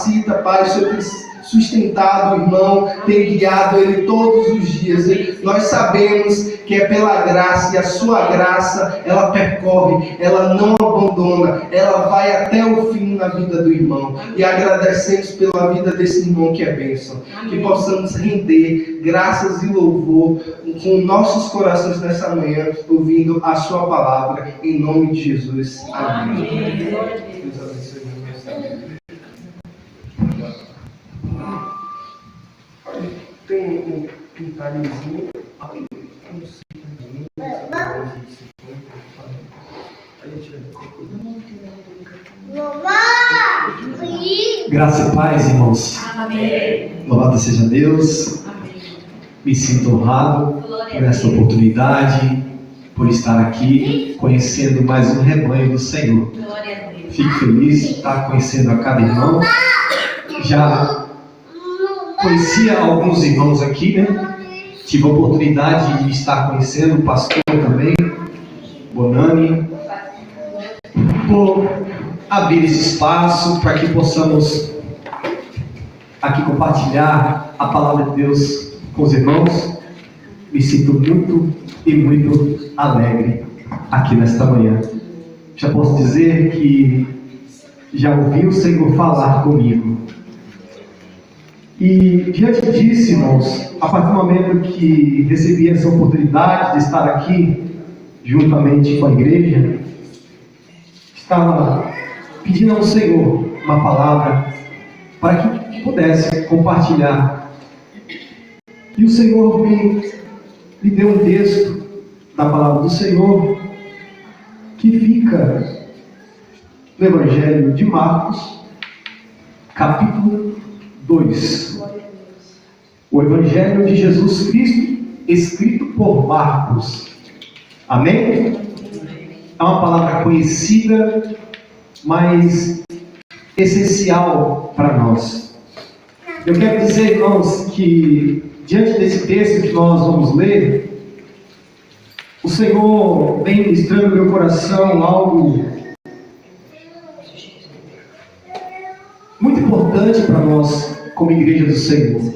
capacita, Pai, o Senhor tem sustentado o irmão, tem guiado ele todos os dias. Nós sabemos que é pela graça, e a sua graça, ela percorre, ela não abandona, ela vai até o fim na vida do irmão. E agradecemos pela vida desse irmão que é bênção. Que possamos render graças e louvor com nossos corações nessa manhã, ouvindo a sua palavra, em nome de Jesus. Amém. Deus abençoe. Tem um detalhezinho. Graça e paz, irmãos. Amém. Louvado seja Deus. Amém. Me sinto honrado por esta oportunidade, por estar aqui conhecendo mais um rebanho do Senhor. Glória a Deus. Fico feliz de estar conhecendo a cada irmão. Já conhecia alguns irmãos aqui, né? Tive a oportunidade de estar conhecendo o pastor também, Bonani, por abrir esse espaço para que possamos aqui compartilhar a palavra de Deus com os irmãos. Me sinto muito e muito alegre aqui nesta manhã. Já posso dizer que já ouvi o Senhor falar comigo. E diante disso, irmãos, a partir do momento que recebi essa oportunidade de estar aqui juntamente com a igreja, estava pedindo ao Senhor uma palavra para que pudesse compartilhar. E o Senhor me deu um texto da palavra do Senhor que fica no Evangelho de Marcos, capítulo 2. O Evangelho de Jesus Cristo, escrito por Marcos. Amém? É uma palavra conhecida, mas essencial para nós. Eu quero dizer, irmãos, que diante desse texto que nós vamos ler, o Senhor vem ministrando no meu coração algo muito importante para nós como igreja do Senhor.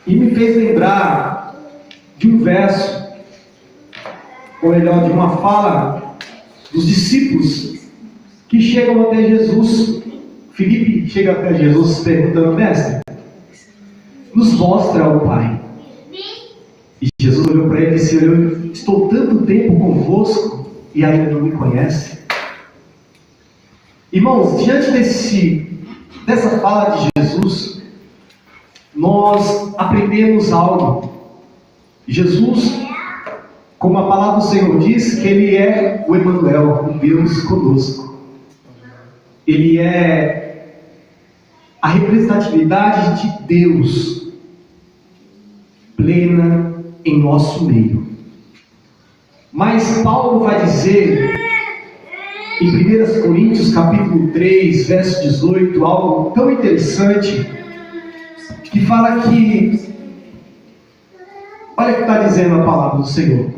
E me fez lembrar de um verso, ou melhor, de uma fala dos discípulos que chegam até Jesus. Filipe chega até Jesus perguntando: mestre, nos mostra o Pai. E Jesus olhou para ele e disse: eu estou tanto tempo convosco e ainda não me conhece. Irmãos, diante dessa fala de Jesus, nós aprendemos algo. Jesus, como a palavra do Senhor diz, que Ele é o Emanuel, o Deus conosco. Ele é a representatividade de Deus plena em nosso meio. Mas Paulo vai dizer em 1 Coríntios capítulo 3, verso 18, algo tão interessante, que fala que, olha o que está dizendo a palavra do Senhor.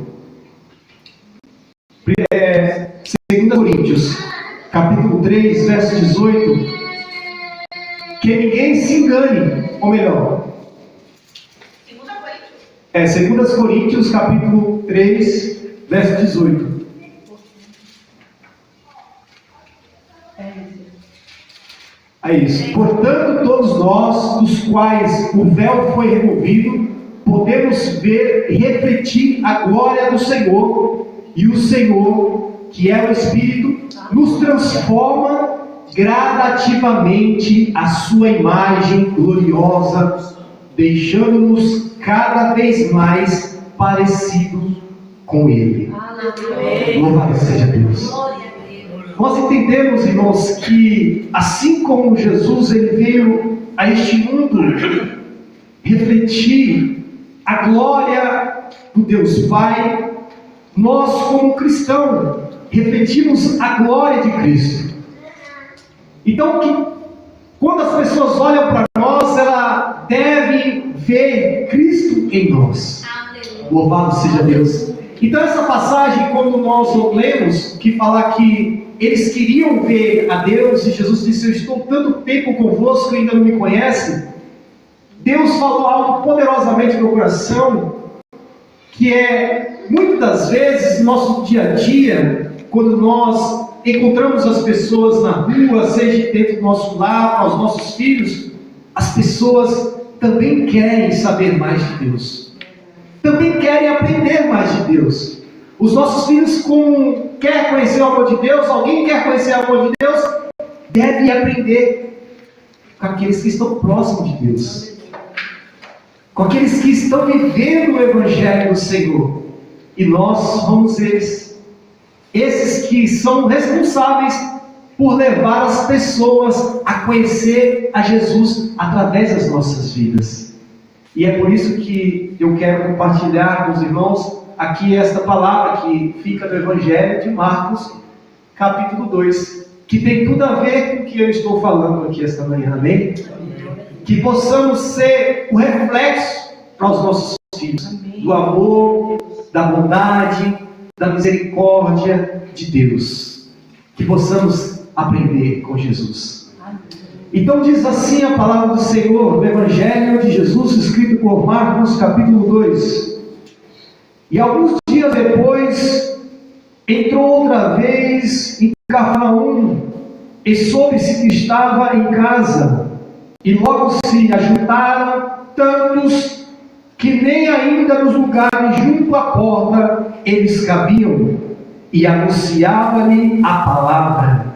2 Coríntios capítulo 3, verso 18, que ninguém se engane, ou melhor, 2 Coríntios capítulo 3, verso 18. É isso. Portanto, todos nós, dos quais o véu foi removido, podemos ver e refletir a glória do Senhor, e o Senhor, que é o Espírito, nos transforma gradativamente à sua imagem gloriosa, deixando-nos cada vez mais parecidos com Ele. Louvado seja Deus. Nós entendemos, irmãos, que assim como Jesus ele veio a este mundo refletir a glória do Deus Pai, nós como cristãos refletimos a glória de Cristo. Então, quando as pessoas olham para nós, elas devem ver Cristo em nós. Louvado seja Deus. Então essa passagem, quando nós lemos, que fala que eles queriam ver a Deus, e Jesus disse: eu estou tanto tempo convosco e ainda não me conhece. Deus falou algo poderosamente no meu coração, que é, muitas das vezes, no nosso dia a dia, quando nós encontramos as pessoas na rua, seja dentro do nosso lar, aos nossos filhos, as pessoas também querem saber mais de Deus, também querem aprender mais de Deus. Os nossos filhos querem conhecer o amor de Deus, alguém quer conhecer o amor de Deus, deve aprender com aqueles que estão próximos de Deus, com aqueles que estão vivendo o Evangelho do Senhor. E nós somos esses que são responsáveis por levar as pessoas a conhecer a Jesus através das nossas vidas. E é por isso que eu quero compartilhar com os irmãos aqui esta palavra que fica no Evangelho de Marcos, capítulo 2, que tem tudo a ver com o que eu estou falando aqui esta manhã, amém? Que possamos ser o reflexo para os nossos filhos, do amor, da bondade, da misericórdia de Deus. Que possamos aprender com Jesus. Então diz assim a palavra do Senhor, no Evangelho de Jesus, escrito por Marcos, capítulo 2. E alguns dias depois, entrou outra vez em Cafarnaum, e soube-se que estava em casa. E logo se ajuntaram tantos que nem ainda nos lugares junto à porta eles cabiam, e anunciava-lhe a palavra.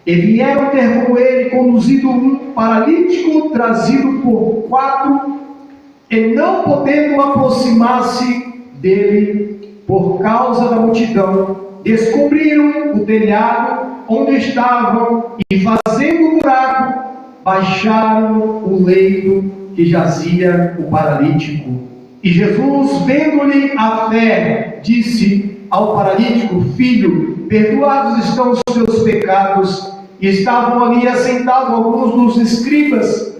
E vieram ter com ele, conduzido um paralítico, trazido por 4, e não podendo aproximar-se dele por causa da multidão, descobriram o telhado onde estavam, e fazendo um buraco, baixaram o leito que jazia o paralítico. E Jesus, vendo-lhe a fé, disse ao paralítico: filho, perdoados estão os teus pecados. E estavam ali assentados alguns dos escribas,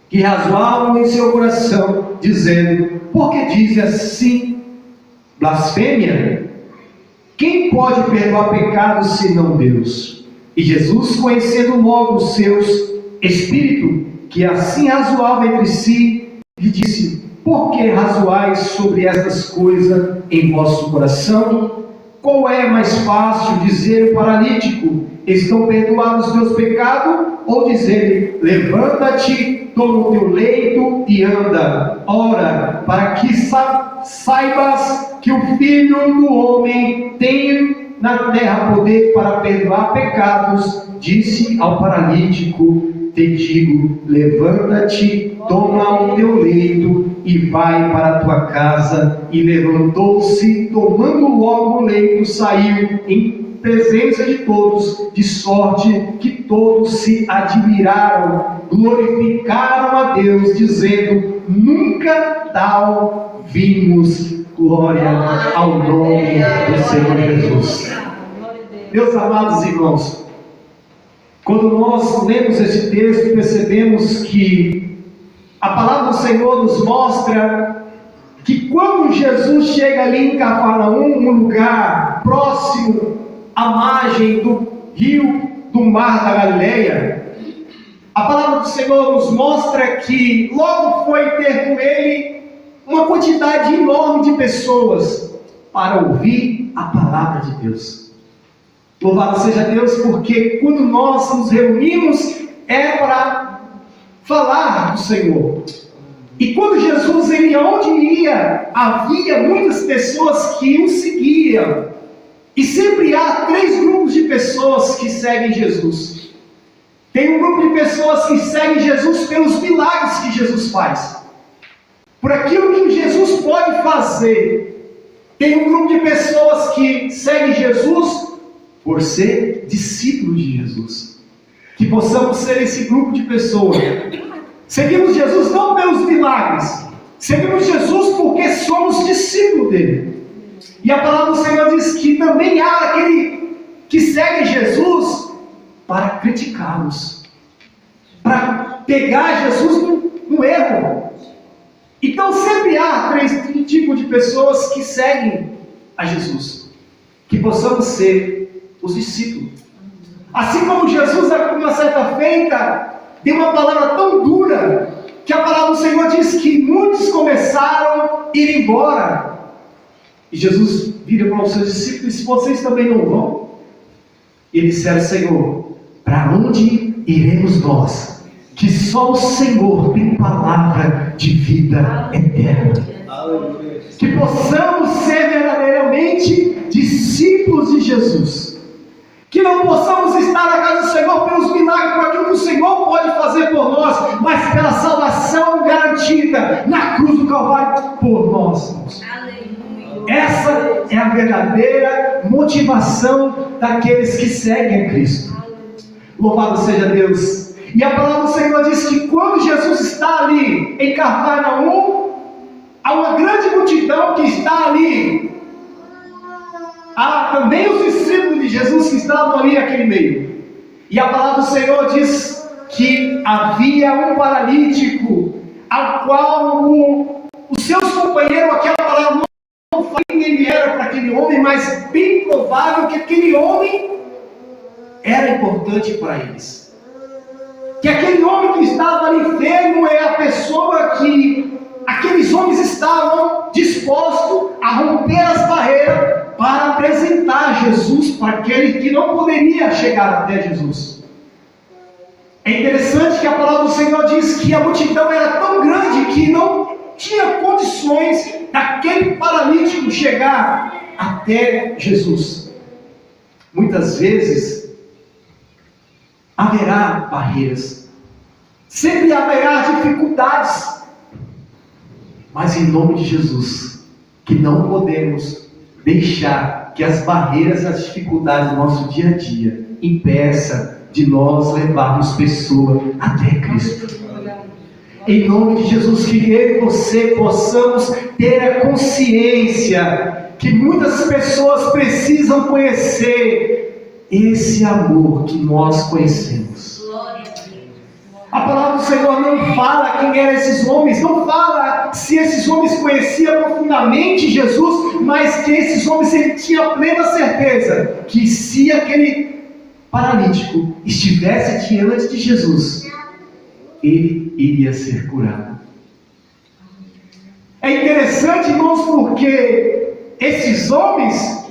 que razoavam em seu coração, dizendo: por que diz assim blasfêmia? Quem pode perdoar pecados senão Deus? E Jesus, conhecendo logo os seus espírito, que assim razoava entre si, lhe disse: por que razoais sobre estas coisas em vosso coração? Qual é mais fácil, dizer ao paralítico: estão perdoados os teus pecados? Ou dizer-lhe: levanta-te, toma o teu leito e anda? Ora, para que saibas que o Filho do Homem tem na terra poder para perdoar pecados, disse ao paralítico: te digo, levanta-te, toma o teu leito e vai para a tua casa. E levantou-se, tomando logo o leito, saiu em presença de todos, de sorte que todos se admiraram, glorificaram a Deus, dizendo: nunca tal vimos. Glória ao nome do Senhor Jesus. Meus amados irmãos, quando nós lemos esse texto, percebemos que a palavra do Senhor nos mostra que quando Jesus chega ali em Cafarnaum, um lugar próximo à margem do rio, do mar da Galileia, a palavra do Senhor nos mostra que logo foi ter com ele uma quantidade enorme de pessoas para ouvir a palavra de Deus. Louvado seja Deus, porque quando nós nos reunimos é para falar do Senhor. E quando Jesus, ele onde ia, havia muitas pessoas que o seguiam. E sempre há 3 grupos de pessoas que seguem Jesus. Tem um grupo de pessoas que seguem Jesus pelos milagres que Jesus faz, por aquilo que Jesus pode fazer. Tem um grupo de pessoas que seguem Jesus por ser discípulos de Jesus. Que possamos ser esse grupo de pessoas. Seguimos Jesus não pelos milagres, seguimos Jesus porque somos discípulos dele. E a palavra do Senhor diz que também há aquele que segue Jesus para criticá-los, para pegar Jesus no erro. Então sempre há 3 tipos de pessoas que seguem a Jesus. Que possamos ser os discípulos. Assim como Jesus, numa certa feita, deu uma palavra tão dura, que a palavra do Senhor diz que muitos começaram a ir embora. E Jesus vira para os seus discípulos e disse: vocês também não vão? E eles disseram: Senhor, para onde iremos nós? Que só o Senhor tem palavra de vida eterna. Que possamos ser verdadeiramente discípulos de Jesus. Que não possamos estar na casa do Senhor pelos milagres, por aquilo que o Senhor pode fazer por nós, mas pela salvação garantida na cruz do Calvário por nós. Essa é a verdadeira motivação daqueles que seguem a Cristo. Louvado seja Deus. E a palavra do Senhor diz que quando Jesus está ali em Cafarnaum, há uma grande multidão que está ali. Há também os discípulos de Jesus que estavam ali naquele meio. E a palavra do Senhor diz que havia um paralítico, ao qual os seus companheiros, aquela palavra não fala quem ele era para aquele homem, mas bem provável que aquele homem era importante para eles. Que aquele homem que estava ali enfermo é a pessoa que aqueles homens estavam dispostos a romper as barreiras para apresentar Jesus para aquele que não poderia chegar até Jesus. É interessante que a palavra do Senhor diz que a multidão era tão grande que não tinha condições daquele paralítico chegar até Jesus. Muitas vezes haverá barreiras, sempre haverá dificuldades, mas em nome de Jesus, que não podemos deixar que as barreiras, as dificuldades do nosso dia a dia impeçam de nós levarmos pessoas até Cristo. Em nome de Jesus, que eu e você possamos ter a consciência que muitas pessoas precisam conhecer esse amor que nós conhecemos. A palavra do Senhor não fala quem eram esses homens, não fala se esses homens conheciam profundamente Jesus, mas que esses homens tinham plena certeza que se aquele paralítico estivesse diante de Jesus, ele iria ser curado. É interessante, irmãos, porque esses homens,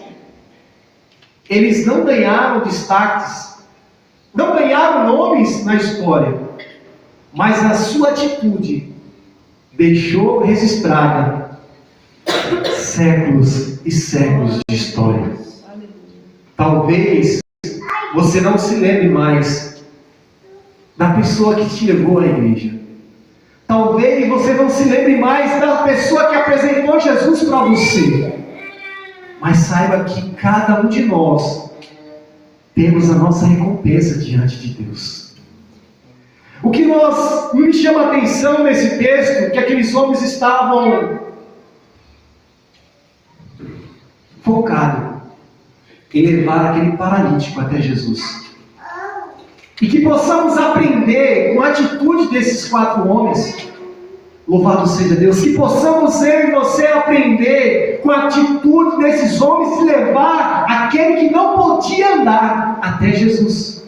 eles não ganharam destaques, não ganharam nomes na história, mas a sua atitude deixou registrada séculos e séculos de história. Talvez você não se lembre mais da pessoa que te levou à igreja. Talvez você não se lembre mais da pessoa que apresentou Jesus para você. Mas saiba que cada um de nós temos a nossa recompensa diante de Deus. O que me chama a atenção nesse texto, que aqueles homens estavam focados em levar aquele paralítico até Jesus. E que possamos aprender com a atitude desses 4 homens. Louvado seja Deus. Que possamos eu e você aprender com a atitude desses homens de levar aquele que não podia andar até Jesus.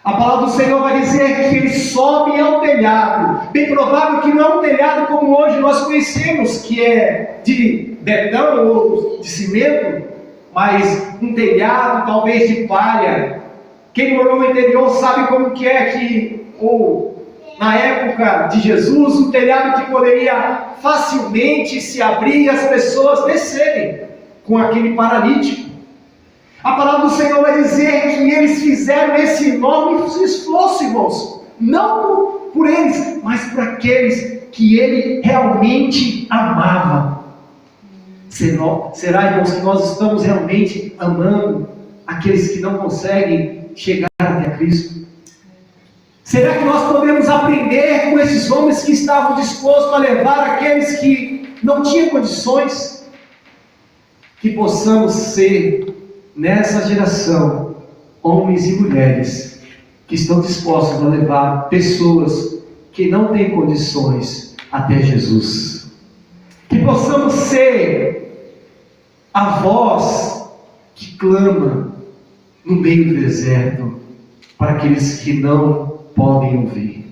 A palavra do Senhor vai dizer que eles sobem ao telhado. Bem provável que não é um telhado como hoje nós conhecemos, que é de betão ou de cimento, mas um telhado talvez de palha. Quem morou no interior sabe como que é que, ou na época de Jesus, um telhado que poderia facilmente se abrir e as pessoas descerem com aquele paralítico. A palavra do Senhor vai dizer que eles fizeram esse enorme esforço, irmãos, não por eles, mas por aqueles que ele realmente amava. Será, irmãos, que nós estamos realmente amando aqueles que não conseguem chegar até Cristo? Será que nós podemos aprender com esses homens que estavam dispostos a levar aqueles que não tinham condições? Que possamos ser, nessa geração, homens e mulheres que estão dispostos a levar pessoas que não têm condições até Jesus. Que possamos ser a voz que clama no meio do deserto para aqueles que não podem ouvir.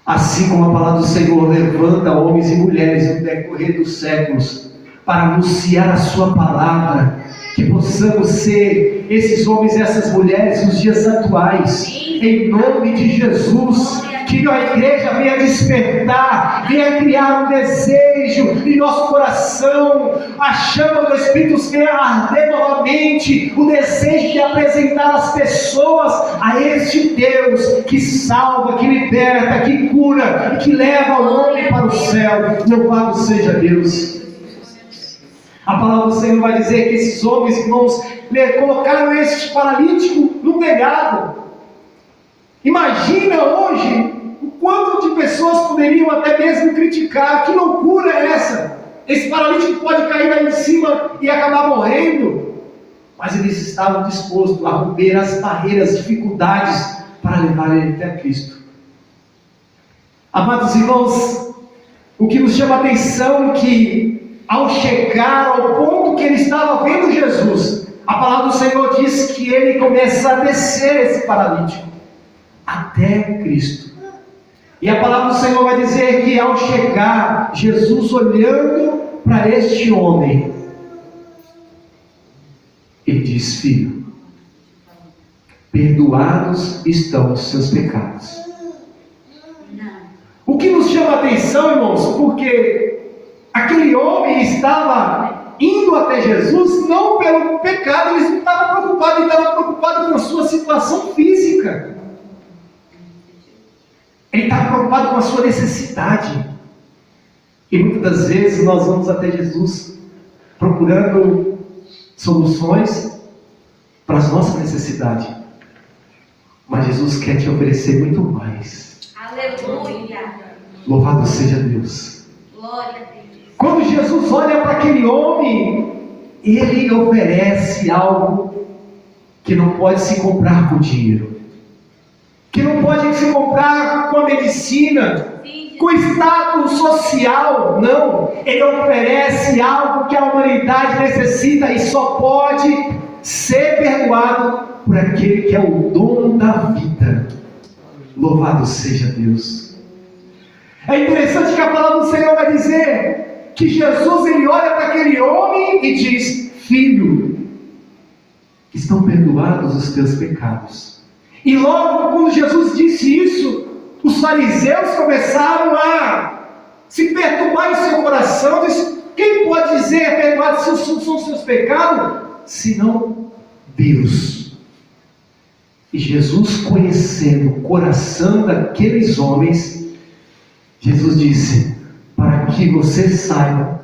Assim como a palavra do Senhor levanta homens e mulheres no decorrer dos séculos para anunciar a sua palavra, que possamos ser esses homens e essas mulheres nos dias atuais, em nome de Jesus. Que a igreja venha despertar, venha criar um desejo em nosso coração, a chama do Espírito venha arder novamente, o desejo de apresentar as pessoas a este Deus que salva, que liberta, que cura e que leva o homem para o céu. Louvado seja Deus. A palavra do Senhor vai dizer que esses homens, irmãos, colocaram este paralítico no telhado. Imagina hoje o quanto de pessoas poderiam até mesmo criticar. Que loucura é essa? Esse paralítico pode cair lá em cima e acabar morrendo. Mas eles estavam dispostos a romper as barreiras, dificuldades para levar ele até Cristo. Amados irmãos, o que nos chama a atenção é que ao chegar ao ponto que ele estava vendo Jesus, a palavra do Senhor diz que ele começa a descer esse paralítico até Cristo. E a palavra do Senhor vai dizer que ao chegar, Jesus olhando para este homem, ele diz: filho, perdoados estão os seus pecados. O que nos chama a atenção, irmãos, porque aquele homem estava indo até Jesus não pelo pecado, ele não estava preocupado, ele estava preocupado com a sua situação física. Ele estava preocupado com a sua necessidade. E muitas das vezes nós vamos até Jesus procurando soluções para as nossas necessidades. Mas Jesus quer te oferecer muito mais. Aleluia! Louvado seja Deus. Glória a Deus. Quando Jesus olha para aquele homem, ele oferece algo que não pode se comprar com dinheiro, que não pode se comprar com a medicina, com status social. Não, ele oferece algo que a humanidade necessita e só pode ser perdoado por aquele que é o dono da vida. Louvado seja Deus. É interessante que a palavra do Senhor vai dizer que Jesus, ele olha para aquele homem e diz: filho, estão perdoados os teus pecados. E logo quando Jesus disse isso, os fariseus começaram a se perturbar em seu coração. Disse: quem pode dizer perdoados são os seus pecados, senão Deus? E Jesus, conhecendo o coração daqueles homens, Jesus disse: para que você saiba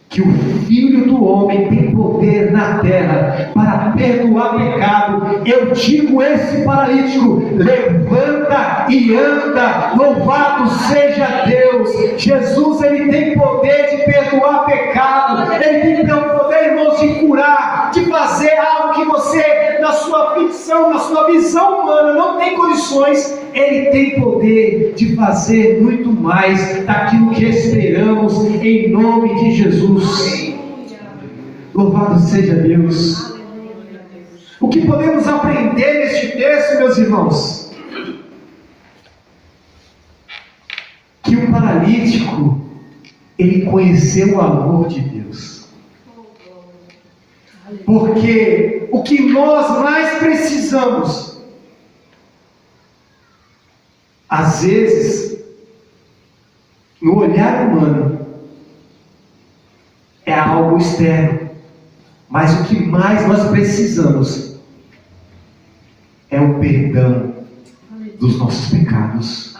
que o Filho do Homem tem poder na terra para perdoar pecado, eu digo esse paralítico: levanta e anda. Louvado seja Deus. Jesus, ele tem poder de perdoar pecado, ele tem poder, irmãos, de curar, de fazer algo que você, na sua ficção, na sua visão humana, não tem condições. Ele tem poder de fazer muito mais daquilo que esperamos, em nome de Jesus. Louvado seja Deus. O que podemos aprender neste texto, meus irmãos? Que o paralítico, ele conheceu o amor de Deus. Porque o que nós mais precisamos, às vezes, no olhar humano, é algo externo. Mas o que mais nós precisamos é o perdão dos nossos pecados.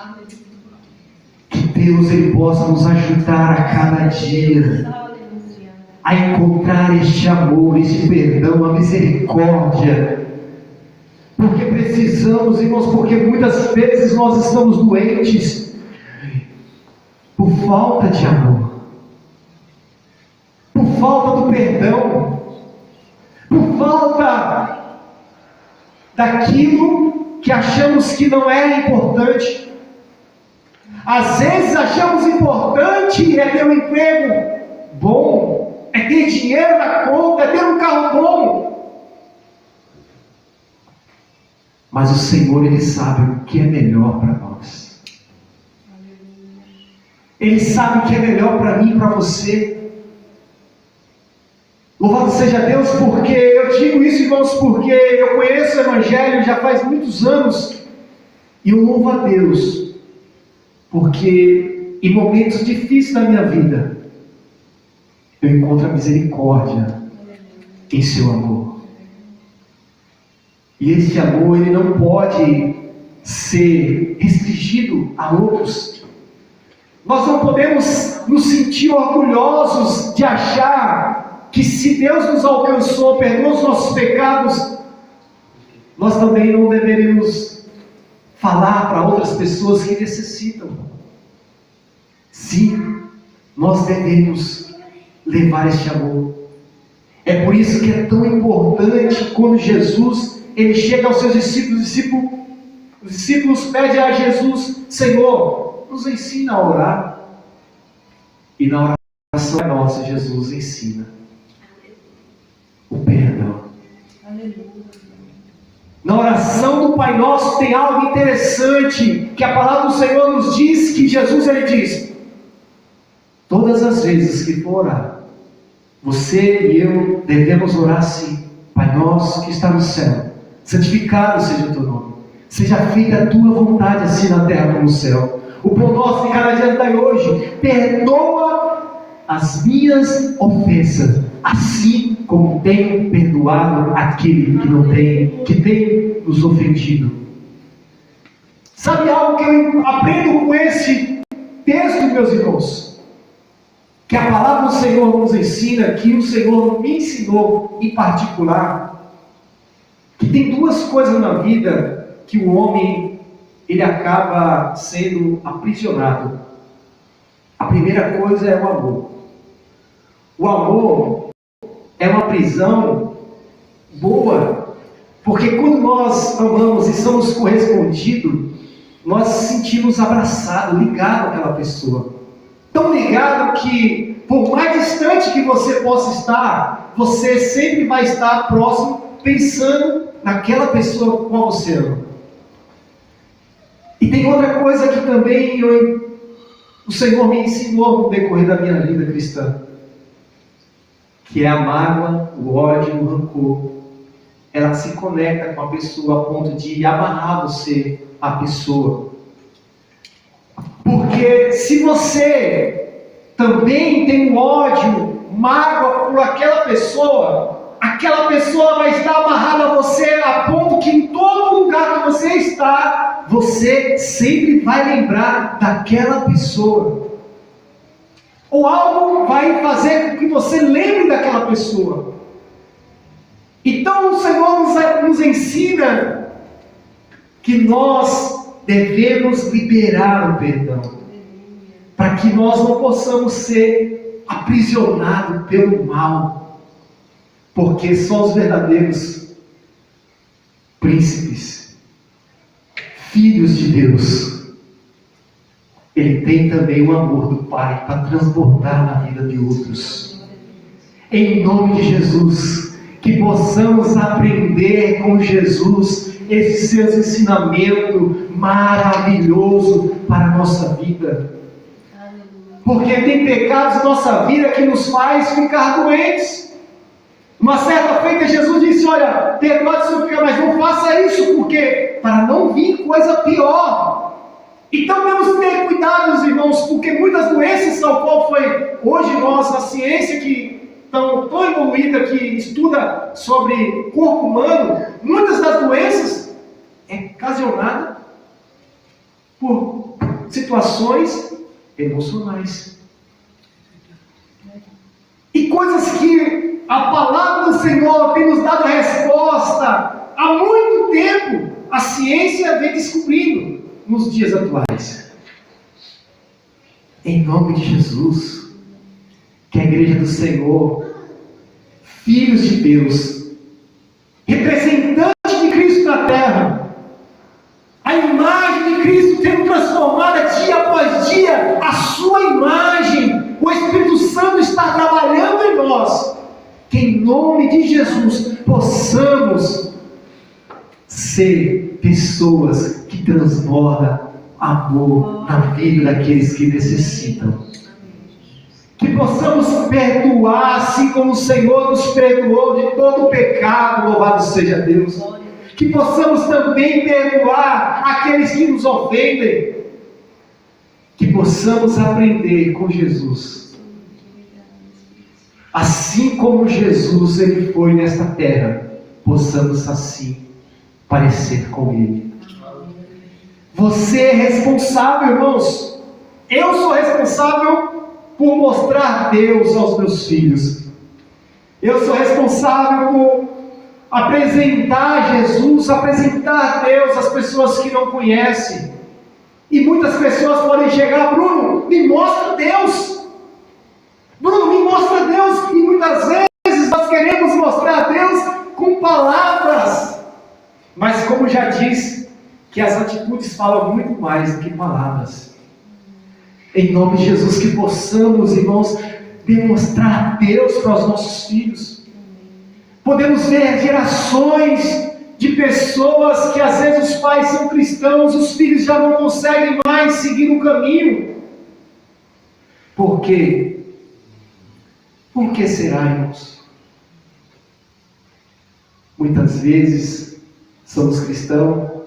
Que Deus, ele possa nos ajudar a cada dia a encontrar este amor, este perdão, a misericórdia. Porque precisamos, irmãos, porque muitas vezes nós estamos doentes por falta de amor, por falta do perdão, por falta daquilo que achamos que não é importante. Às vezes achamos importante é ter um emprego bom, é ter dinheiro na conta, é ter um carro bom. Mas o Senhor, Ele sabe o que é melhor para nós. Ele sabe o que é melhor para mim e para você. Louvado seja Deus, porque eu digo isso, irmãos, porque eu conheço o Evangelho já faz muitos anos. E eu louvo a Deus, porque em momentos difíceis da minha vida, eu encontro a misericórdia em seu amor. E esse amor, ele não pode ser restringido a outros. Nós não podemos nos sentir orgulhosos de achar que se Deus nos alcançou, perdoou os nossos pecados, nós também não deveríamos falar para outras pessoas que necessitam. Sim, nós devemos levar este amor. É por isso que é tão importante quando Jesus ele chega aos seus discípulos, os discípulos pedem a Jesus: Senhor, nos ensina a orar. E na oração nossa, Jesus ensina o perdão. Na oração do Pai Nosso tem algo interessante, que a palavra do Senhor nos diz, que Jesus ele diz: todas as vezes que for orar, você e eu devemos orar assim: Pai Nosso que está no céu, santificado seja o teu nome, seja feita a tua vontade, assim na terra como no céu. O pão nosso de cada dia nos dai hoje, perdoa as minhas ofensas, assim como tenho perdoado aquele que tem nos ofendido. Sabe algo que eu aprendo com esse texto, meus irmãos? Que a palavra do Senhor nos ensina, que o Senhor me ensinou em particular, que tem duas coisas na vida que o homem ele acaba sendo aprisionado. A primeira coisa é o amor. O amor é uma prisão boa, porque quando nós amamos e somos correspondidos, nós nos sentimos abraçados, ligados àquela pessoa. Tão ligado que, por mais distante que você possa estar, você sempre vai estar próximo, pensando naquela pessoa com qual você ama. E tem outra coisa que também o Senhor me ensinou no decorrer da minha vida cristã, que é a mágoa, o ódio, o rancor. Ela se conecta com a pessoa a ponto de amarrar você à pessoa. Porque se você também tem um ódio, mágoa por aquela pessoa vai estar amarrada a você a ponto que em todo lugar que você está, você sempre vai lembrar daquela pessoa. Ou algo vai fazer com que você lembre daquela pessoa. Então o Senhor nos ensina que nós devemos liberar o perdão, para que nós não possamos ser aprisionados pelo mal, porque só os verdadeiros príncipes, filhos de Deus, ele tem também o amor do Pai para transbordar na vida de outros. Em nome de Jesus, que possamos aprender com Jesus esses seus ensinamentos maravilhosos para a nossa vida. Porque tem pecados na nossa vida que nos faz ficar doentes. Uma certa feita Jesus disse: olha, perdoa seu filho, mas não faça isso, porque para não vir coisa pior. Então temos que ter cuidado, meus irmãos, porque muitas doenças, tal qual foi hoje nós, a ciência que tão evoluída, que estuda sobre corpo humano, muitas das doenças é ocasionada por situações emocionais. E coisas que a palavra do Senhor tem nos dado resposta há muito tempo, a ciência vem descobrindo nos dias atuais. Em nome de Jesus, que a igreja do Senhor, filhos de Deus, representantes de Cristo na terra, a imagem de Cristo sendo transformada dia após dia, a sua imagem, o Espírito Santo está trabalhando em nós, que em nome de Jesus possamos ser pessoas que transbordam amor na vida daqueles que necessitam. Que possamos perdoar, assim como o Senhor nos perdoou de todo o pecado, louvado seja Deus. Que possamos também perdoar aqueles que nos ofendem. Que possamos aprender com Jesus. Assim como Jesus ele foi nesta terra, possamos assim parecer com Ele. Você é responsável, irmãos. Eu sou responsável por mostrar Deus aos meus filhos. Eu sou responsável por apresentar Jesus, apresentar Deus às pessoas que não conhecem. E muitas pessoas podem chegar: Bruno, me mostra Deus. Bruno, me mostra Deus. E muitas vezes nós queremos mostrar Deus com palavras. Mas como já diz, que as atitudes falam muito mais do que palavras. Em nome de Jesus, que possamos, irmãos, demonstrar Deus para os nossos filhos. Podemos ver gerações de pessoas que às vezes os pais são cristãos, os filhos já não conseguem mais seguir o caminho. Por quê? Por que será, irmãos? Muitas vezes somos cristãos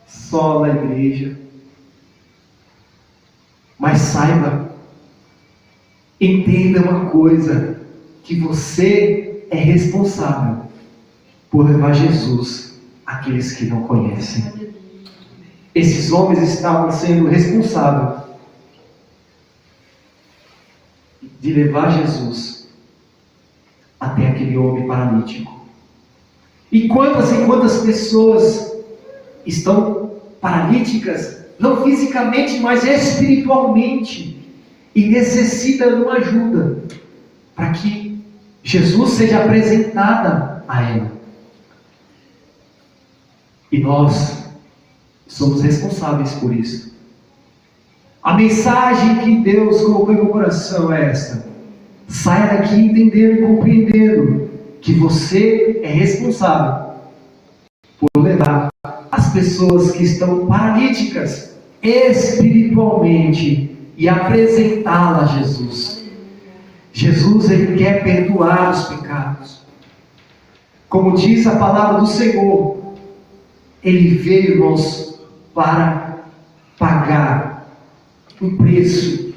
só na igreja. Mas saiba, entenda uma coisa, que você é responsável por levar Jesus àqueles que não conhecem. Esses homens estavam sendo responsáveis de levar Jesus até aquele homem paralítico. E quantas pessoas estão paralíticas, não fisicamente, mas espiritualmente, e necessitam de uma ajuda para que Jesus seja apresentada a ela. E nós somos responsáveis por isso. A mensagem que Deus colocou em meu coração é esta: saia daqui entendendo e compreendendo que você é responsável por levar as pessoas que estão paralíticas espiritualmente e apresentá-la a Jesus. Jesus, ele quer perdoar os pecados. Como diz a palavra do Senhor, ele veio, irmãos, para pagar um preço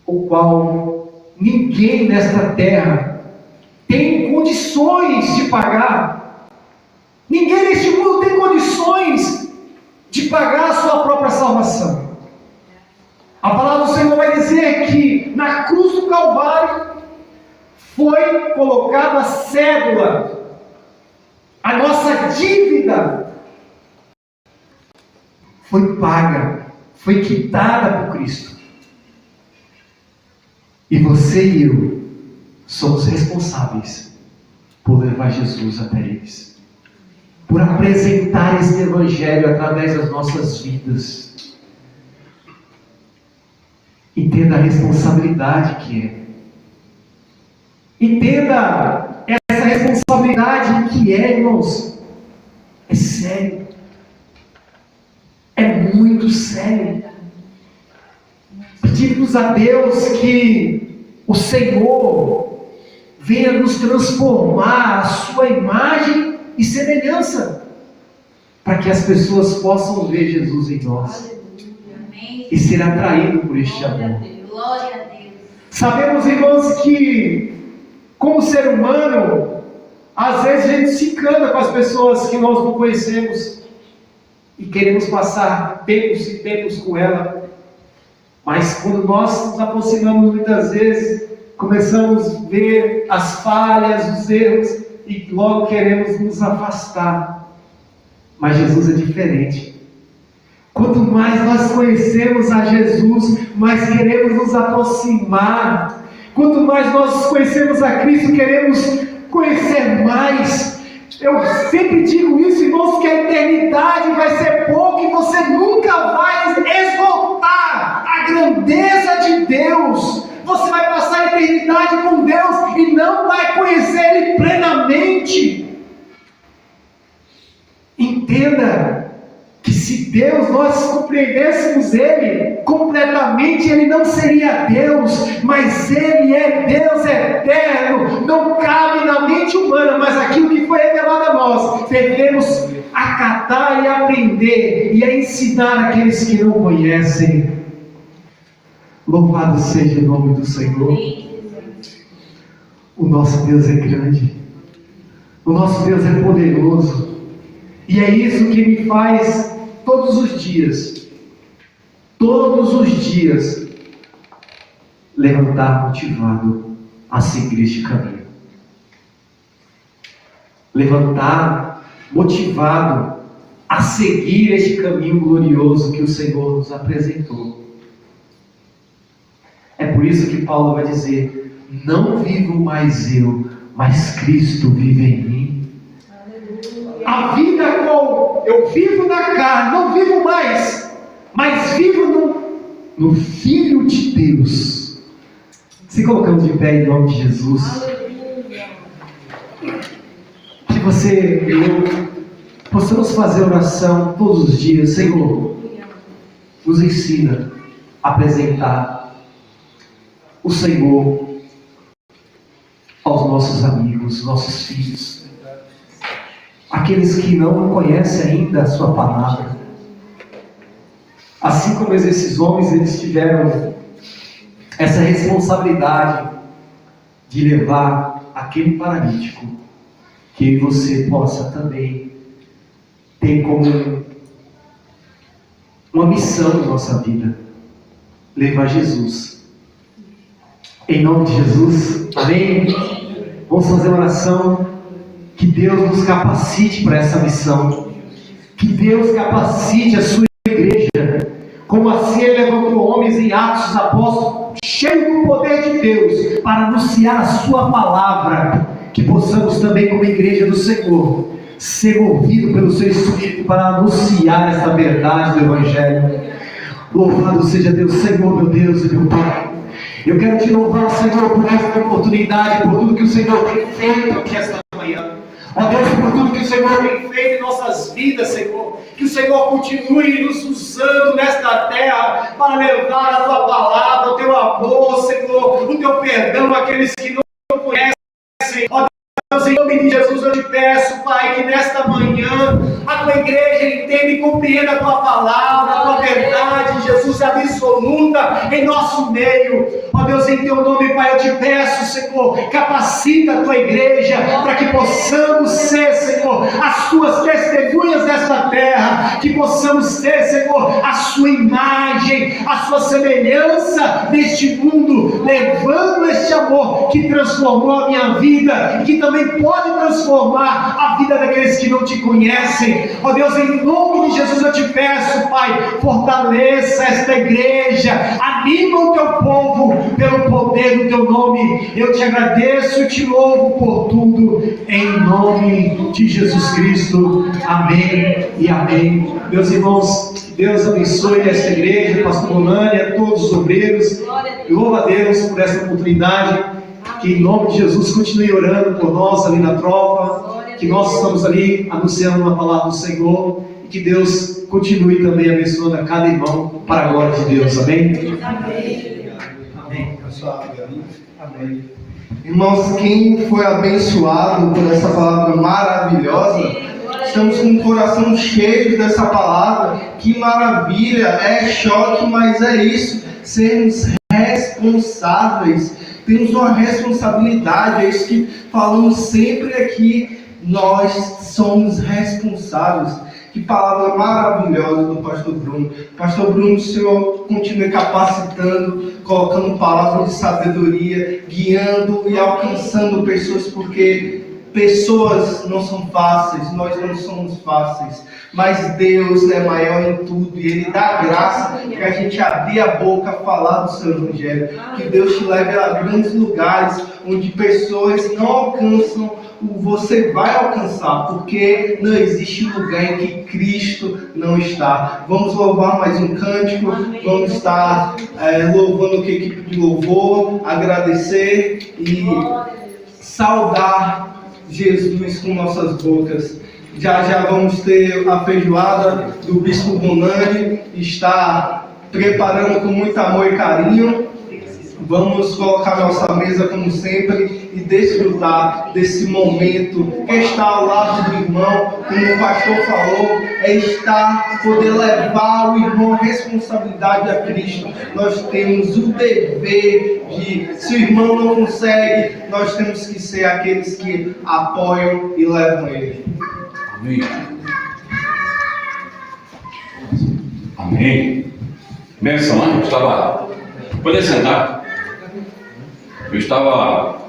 o qual ninguém nesta terra tem condições de pagar. Ninguém neste mundo tem condições de pagar a sua própria salvação. A palavra do Senhor vai dizer que na cruz do Calvário foi colocada a cédula, a nossa dívida foi paga, foi quitada por Cristo. E você e eu somos responsáveis por levar Jesus até eles, por apresentar esse Evangelho através das nossas vidas. Entenda a responsabilidade que é. Entenda essa responsabilidade que é, irmãos. É sério. É muito sério. Pedimos a Deus que o Senhor venha nos transformar a sua imagem e semelhança, para que as pessoas possam ver Jesus em nós e ser atraído por este amor. Glória a Deus. Sabemos, irmãos, que como ser humano, às vezes a gente se encanta com as pessoas que nós não conhecemos e queremos passar tempos e tempos com ela. Mas quando nós nos aproximamos, muitas vezes começamos a ver as falhas, os erros, e logo queremos nos afastar. Mas Jesus é diferente. Quanto mais nós conhecemos a Jesus, mais queremos nos aproximar. Quanto mais nós conhecemos a Cristo, queremos conhecer mais. Eu sempre digo isso, irmãos, que a eternidade vai ser pouco e você nunca vai esgotar a grandeza de Deus. Você vai passar a eternidade com Deus e não vai conhecer Ele plenamente. Entenda Deus, nós compreendêssemos Ele completamente, Ele não seria Deus, mas Ele é Deus eterno, não cabe na mente humana, mas aquilo que foi revelado a nós, devemos acatar e aprender, e a ensinar aqueles que não conhecem. Louvado seja o nome do Senhor. O nosso Deus é grande, o nosso Deus é poderoso, e é isso que me faz todos os dias, levantar motivado a seguir este caminho. Levantar motivado a seguir este caminho glorioso que o Senhor nos apresentou. É por isso que Paulo vai dizer: não vivo mais eu, mas Cristo vive em mim. A vida qual eu vivo na carne, não vivo mais, mas vivo no Filho de Deus. Se colocamos de pé em nome de Jesus, que você e eu possamos fazer oração todos os dias. Senhor, nos ensina a apresentar o Senhor aos nossos amigos, nossos filhos, aqueles que não conhecem ainda a sua palavra. Assim como esses homens, eles tiveram essa responsabilidade de levar aquele paralítico, que você possa também ter como uma missão na nossa vida, levar Jesus. Em nome de Jesus, amém? Vamos fazer uma oração. Que Deus nos capacite para essa missão. Que Deus capacite a sua igreja. Como assim Ele levantou homens em Atos dos Apóstolos, cheios do poder de Deus, para anunciar a sua palavra. Que possamos também, como igreja do Senhor, ser movidos pelo seu Espírito para anunciar essa verdade do Evangelho. Louvado seja Deus, Senhor, meu Deus e meu Pai. Eu quero te louvar, Senhor, por esta oportunidade, por tudo que o Senhor tem feito aqui esta manhã. Ó Deus, por tudo que o Senhor tem feito em nossas vidas, Senhor. Que o Senhor continue nos usando nesta terra para levar a Tua palavra, o Teu amor, Senhor, o Teu perdão àqueles que não conhecem. Ó Deus, em nome de Jesus eu te peço, Pai, que nesta manhã a Tua igreja entenda e compreenda a Tua palavra, a Tua verdade, Jesus, absoluta em nosso meio. Ó Deus, em Teu nome, Pai, eu te peço, Senhor, capacita a Tua igreja para que possamos ser, Senhor, as Tuas testemunhas desta terra, que possamos ser, Senhor, a Sua imagem, a Sua semelhança neste mundo, levando este amor que transformou a minha vida e que também pode transformar a vida daqueles que não Te conhecem. Ó Deus, em nome de Jesus eu te peço, Pai, fortaleça esta igreja, anima o Teu povo pelo poder do Teu nome. Eu te agradeço e te louvo por tudo, em nome de Jesus Cristo. Amém e amém. Meus irmãos, Deus abençoe esta igreja, pastor Rolânia, todos os obreiros. Louvo a Deus por esta oportunidade. Que em nome de Jesus continue orando por nós ali na tropa, que nós estamos ali anunciando uma palavra do Senhor, e que Deus continue também abençoando a cada irmão para a glória de Deus. Amém? Amém. Amém. Amém. Irmãos, quem foi abençoado por essa palavra maravilhosa, estamos com o coração cheio dessa palavra. Que maravilha, é choque, mas é isso, sermos responsáveis. Temos uma responsabilidade, é isso que falamos sempre aqui, nós somos responsáveis. Que palavra maravilhosa do pastor Bruno. Pastor Bruno, o Senhor continue capacitando, colocando palavras de sabedoria, guiando e alcançando pessoas, porque pessoas não são fáceis, nós não somos fáceis, mas Deus é maior em tudo e Ele dá graça para a gente abrir a boca, falar do seu Evangelho. Que Deus te leve a grandes lugares onde pessoas não alcançam, você vai alcançar, porque não existe lugar em que Cristo não está. Vamos louvar mais um cântico, vamos estar louvando com a equipe de louvor, agradecer e saudar Jesus com nossas bocas. Já já vamos ter a feijoada do Bispo Bonani, está preparando com muito amor e carinho. Vamos colocar nossa mesa como sempre e desfrutar desse momento. Estar ao lado do irmão, como o pastor falou, é estar, poder levar o irmão a responsabilidade a Cristo. Nós temos o dever de, se o irmão não consegue, nós temos que ser aqueles que apoiam e levam ele. Amém. Amém. Benção, né? Pode sentar. Eu estava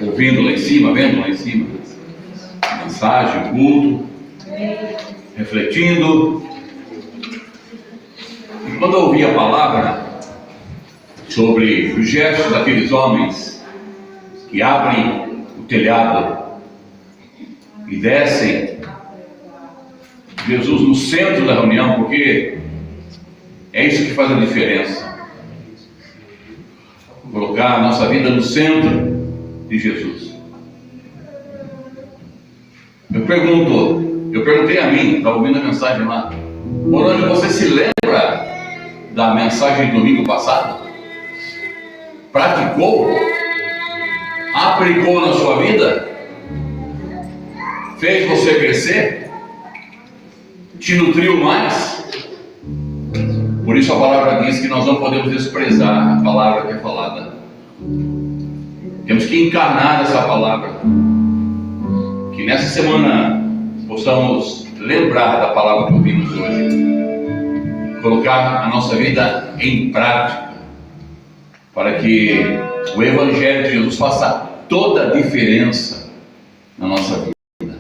ouvindo lá em cima, vendo lá em cima, a mensagem, o culto, refletindo. E quando eu ouvi a palavra sobre os gestos daqueles homens que abrem o telhado e descem Jesus no centro da reunião, porque é isso que faz a diferença. Colocar a nossa vida no centro de Jesus. Eu perguntei a mim, estava ouvindo a mensagem lá, por onde você se lembra da mensagem do domingo passado? Praticou? Aplicou na sua vida? Fez você crescer? Te nutriu mais? Por isso a palavra diz que nós não podemos desprezar a palavra que é falada. Temos que encarnar essa palavra. Que nessa semana possamos lembrar da palavra que ouvimos hoje. Colocar a nossa vida em prática. Para que o Evangelho de Jesus faça toda a diferença na nossa vida.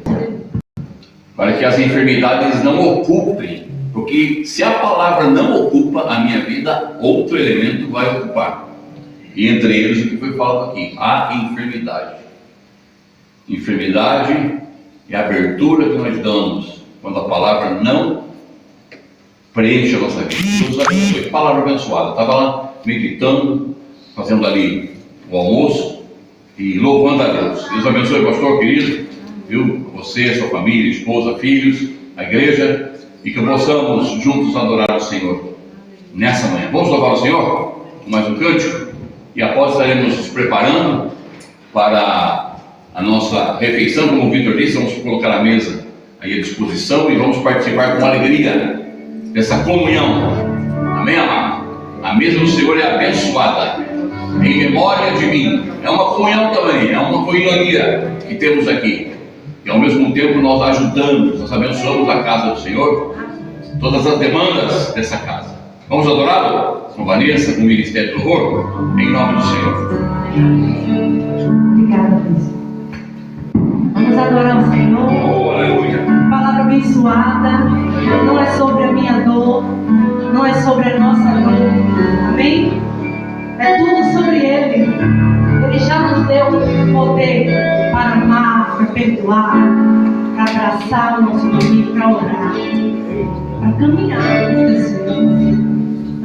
Para que as enfermidades não ocupem. Porque se a palavra não ocupa a minha vida, outro elemento vai ocupar. E entre eles o que foi falado aqui, a enfermidade. Enfermidade é a abertura que nós damos quando a palavra não preenche a nossa vida. Deus abençoe. Palavra abençoada. Estava lá meditando, fazendo ali o almoço e louvando a Deus. Deus abençoe, pastor querido, viu? Você, sua família, esposa, filhos, a igreja. E que possamos juntos adorar o Senhor nessa manhã. Vamos louvar o Senhor com mais um cântico e após estaremos nos preparando para a nossa refeição, como o Vitor disse, vamos colocar a mesa aí à disposição e vamos participar com alegria dessa comunhão. Amém, amado? A mesa do Senhor é abençoada em memória de mim. É uma comunhão também, é uma coinonia que temos aqui. E ao mesmo tempo nós ajudamos, nós abençoamos a casa do Senhor, todas as demandas dessa casa. Vamos adorá-lo com Vanessa, com o Ministério do Louvor, em nome do Senhor. Obrigada, Cristo. Vamos adorar o Senhor. Oh, aleluia. Palavra abençoada. Não é sobre a minha dor, não é sobre a nossa dor. Amém? É tudo sobre Ele. Ele já nos deu o poder para amar, para perdoar, para abraçar o nosso inimigo, para orar, para caminhar com Jesus.